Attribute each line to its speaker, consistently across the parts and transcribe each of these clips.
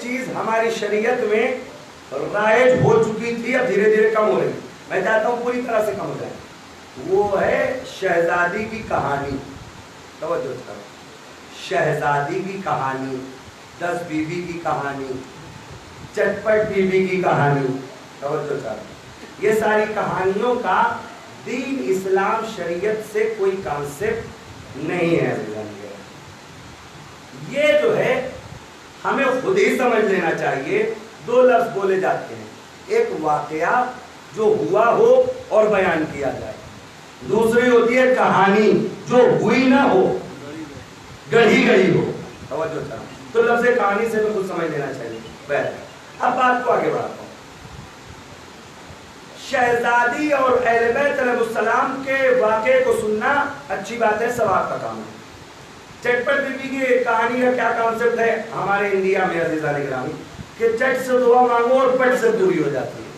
Speaker 1: چیز ہماری شریعت میں رائج ہو چکی تھی، اب دھیرے دھیرے کم ہو رہی، میں چاہتا ہوں پوری طرح سے کم ہو جائے، وہ ہے شہزادی کی کہانی. توجہ کرو، شہزادی کی کہانی، 10 بیوی کی کہانی، چٹپٹ بیوی کی کہانی. توجہ کرو، یہ ساری کہانیوں کا دین اسلام شریعت سے کوئی کانسیپٹ نہیں ہے. یہ جو ہے ہمیں خود ہی سمجھ لینا چاہیے. 2 لفظ بولے جاتے ہیں، ایک واقعہ جو ہوا ہو اور بیان کیا جائے، دوسری ہوتی ہے کہانی جو ہوئی نہ ہو، گڑھی گڑھی ہو. توجہ کرو، تو لفظ کہانی سے بھی خود سمجھ لینا چاہیے. بہت اب بات کو آگے بڑھاتا ہوں. شہزادی اور اہل بیت علیہ السلام کے واقعے کو سننا اچھی بات ہے، ثواب کا کام ہے. چٹپٹ بیوی کی کہانی کا کیا کانسیپٹ ہے ہمارے انڈیا میں عزیزان گرامی، کہ چٹ سے دعا مانگو اور پٹ سے پوری ہو جاتی ہے.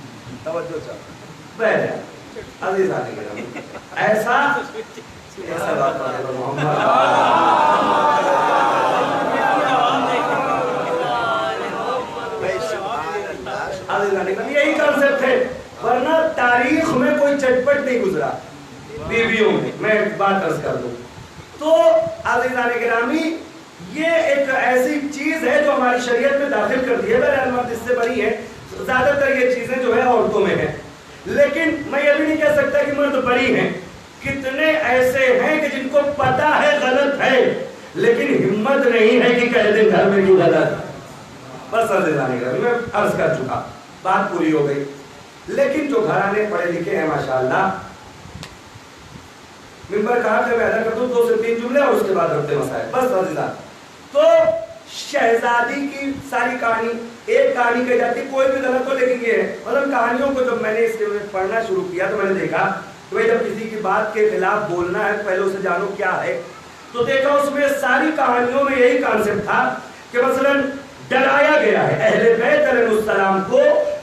Speaker 1: توجہ چاہتا بہت عزیزان گرامی، ایسا بات محمد یہی کانسیپٹ ہے. ورنہ تاریخ میں کوئی چٹپٹ نہیں گزرا بیویوں میں. میں بات عرض کر دوں تو عزیزان گرامی، یہ ایک ایسی چیز ہے جو ہماری شریعت میں داخل کر دی ہے. بہرحال مرد اس سے بری ہے، زیادہ تر یہ چیزیں جو ہے عورتوں میں ہیں. لیکن میں یہ بھی نہیں کہہ سکتا کہ مرد بری ہیں. کتنے ایسے ہیں کہ جن کو پتا ہے غلط ہے لیکن ہمت نہیں ہے کہ کہہ دیں گھر میں کیوں غلط. بس عزیزان گرامی، میں عرض کر چکا، بات پوری ہو گئی. لیکن جو گھرانے پڑھے لکھے ہیں ماشاءاللہ، ممبر کہاں کہ میں ادا کر دوں 2 سے 3 جملے اور اس کے بعد رکھتے مسائل. بس عزیزان، تو شہزادی کی ساری کہانی، ایک کہانی کہی جاتی، کوئی بھی غلط ہو لیکن یہ ہے، مطلب کہانیوں کو جب میں نے اس کے پڑھنا شروع کیا تو میں نے دیکھا کہ بھائی جب کسی کی بات کے خلاف بولنا ہے پہلے اسے جانو کیا ہے. تو دیکھا اس میں ساری کہانیوں میں یہی کانسیپٹ تھا کہ مثلا ڈرایا گیا ہے اہل بیت علیہ السلام کو،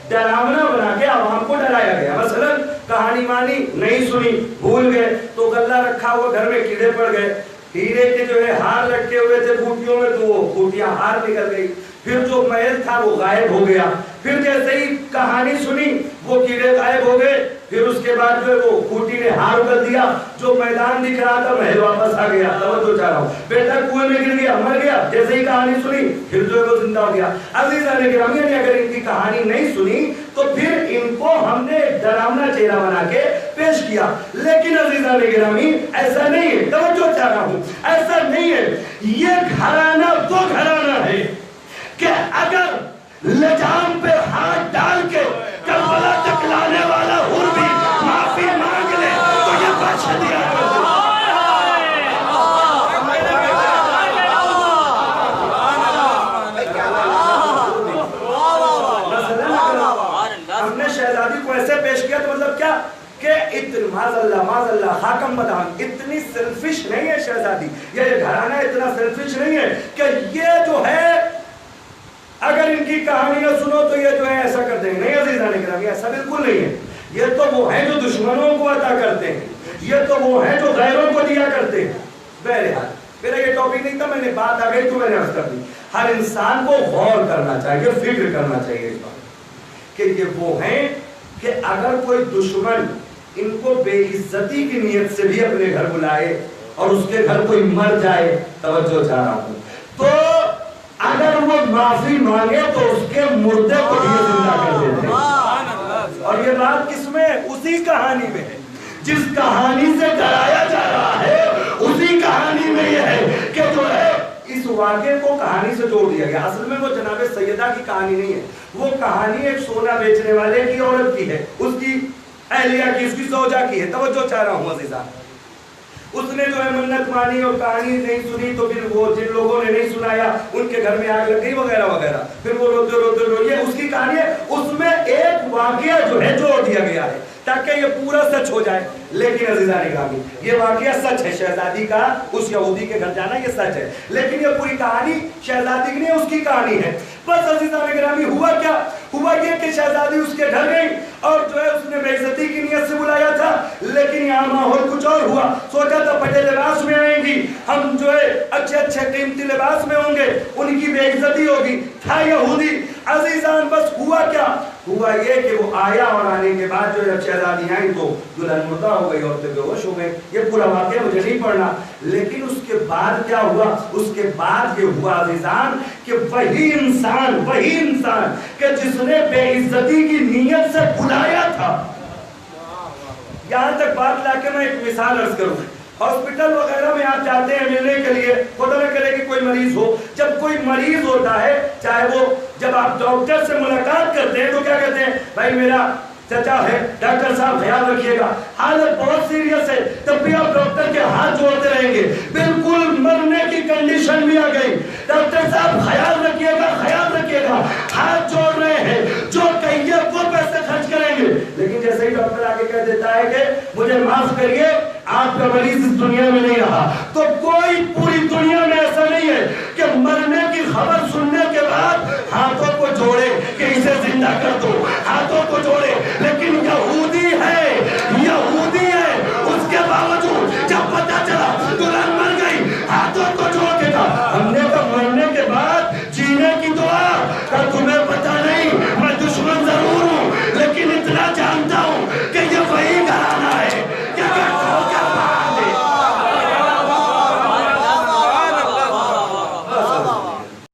Speaker 1: ڈراونا بنا کے عوام کو ڈرایا گیا. مثلا کہانی مانی نہیں سنی، بھول گئے، تو غلہ رکھا ہوا گھر میں کیڑے پڑ گئے، ہیرے کے جو ہے ہار لٹکے ہوئے تھے بوٹیوں میں تو وہ بوٹیاں ہار نکل گئی، پھر جو محل تھا وہ غائب ہو گیا. پھر جیسے ہی کہانی سنی وہ کیڑے غائب ہو گئے، پھر اس کے بعد جو ہے وہ بوٹی نے ہار اگل دیا، جو میدان دکھ رہا تھا محل واپس آ گیا. توجہ چاہ رہا ہوں، بیٹا کنویں میں گر گیا، مر گیا، جیسے ہی کہانی سنی پھر جو ہے وہ زندہ ہو گیا. عزیزان گرامی، اگر ان کی کہانی نہیں سنی تو پھر ان کو ہم نے ڈراونا چہرہ بنا کے پیش کیا. لیکن عزیزان گرامی ایسا نہیں ہے، توجہ چاہ رہا ہوں، ایسا نہیں ہے. یہ گھرانہ وہ گھرانہ ہے کہ اگر لجام پہ ہاتھ ڈال کے کربلا تک لانے والا حور بھی معافی مانگ لے تو یہ بخش دیا کرتے. ہم نے شہزادی کو ایسے پیش کیا تو مطلب کیا کہ معاذ اللہ حاکم مدام اتنی سیلفش نہیں ہے شہزادی، یہ گھرانہ اتنا سیلفش نہیں ہے کہ یہ جو ہے اگر ان کی کہانیاں سنو تو یہ جو ہے ایسا کر دیں گے. نہیں عزیزان گرامی، ایسا بالکل نہیں ہے. یہ تو وہ ہیں جو دشمنوں کو عطا کرتے ہیں، یہ تو وہ ہیں جو غیروں کو دیا کرتے ہیں. بہرحال میرا یہ ٹاپک نہیں تھا، میں نے بات آ گئی تو میں نے عرض کر دی. ہر انسان کو غور کرنا چاہیے، فکر کرنا چاہیے اس بات کہ یہ وہ ہیں کہ اگر کوئی دشمن ان کو بے عزتی کی نیت سے بھی اپنے گھر بلائے اور اس کے گھر کوئی مر جائے، توجہ چاہ رہا ہوں، تو اگر وہ معافی مانگے تو اس کے مردے کو بھی زندہ کر دیتے ہیں. اور یہ بات کس میں؟ اسی کہانی میں ہے. جس کہانی سے ڈرایا جا رہا ہے اسی کہانی میں یہ ہے کہ جو ہے اس واقعے کو کہانی سے جوڑ دیا گیا. اصل میں وہ جناب سیدہ کی کہانی نہیں ہے، وہ کہانی ایک سونا بیچنے والے کی عورت کی ہے، اس کی اہلیہ کی، اس کی زوجہ کی ہے. توجہ چاہ رہا ہوں عزیزان، اس نے جو ہے منت مانی اور کہانی نہیں سنی تو پھر وہ جن لوگوں نے نہیں سنایا ان کے گھر میں آگ لگ گئی وغیرہ وغیرہ، پھر وہ روتے روتے یہ اس کی کہانی ہے. اس میں ایک واقعہ جو ہے جوڑ دیا گیا ہے تاکہ یہ پورا سچ ہو جائے. لیکن عزیزان گرامی یہ واقعہ سچ ہے, شہزادی کا اس یہودی کے گھر جانا یہ سچ ہے, لیکن یہ پوری کہانی شہزادی کی نہیں اس کی کہانی ہے. بس عزیزان گرامی ہوا کیا, ہوا یہ کہ شہزادی اس کے گھر گئی اور جو ہے اس نے بے عزتی کی نیت سے بلایا تھا, لیکن یہاں ماحول کچھ اور ہوا. سوچا تھا پٹے لباس میں آئیں گی, ہم جو ہے اچھے اچھے قیمتی لباس میں ہوں گے, ان کی بے عزتی ہوگی. تھا یہودی. عزیزان بس ہوا کیا, ہوا یہ کہ وہ آیا اور آنے کے بعد جو جب شہزادی آئی تو دلہن مردہ ہو گئی, عورتیں بے ہوش ہو گئی. یہ پورا واقعہ مجھے نہیں پڑھنا, لیکن اس کے بعد کیا ہوا, اس کے بعد یہ ہوا عزیزان کہ وہی انسان کہ جس نے بے عزتی کی نیت سے بلایا تھا. یہاں تک بات لا کے میں ایک مثال عرض کروں. ہاسپٹل وغیرہ میں آپ جاتے ہیں ملنے کے لیے, خدا نہ کرے کہ کوئی مریض ہو, جب کوئی مریض ہوتا ہے چاہے وہ جب آپ ڈاکٹر سے ملاقات کرتے ہیں تو کیا کہتے ہیں, بھائی میرا چچا ہے, ڈاکٹر صاحب خیال رکھیے گا, حالت بہت سیریس ہے, تب بھی آپ ڈاکٹر کے ہاتھ جوڑتے رہیں گے. بالکل مرنے کی کنڈیشن بھی آ گئی, ڈاکٹر صاحب خیال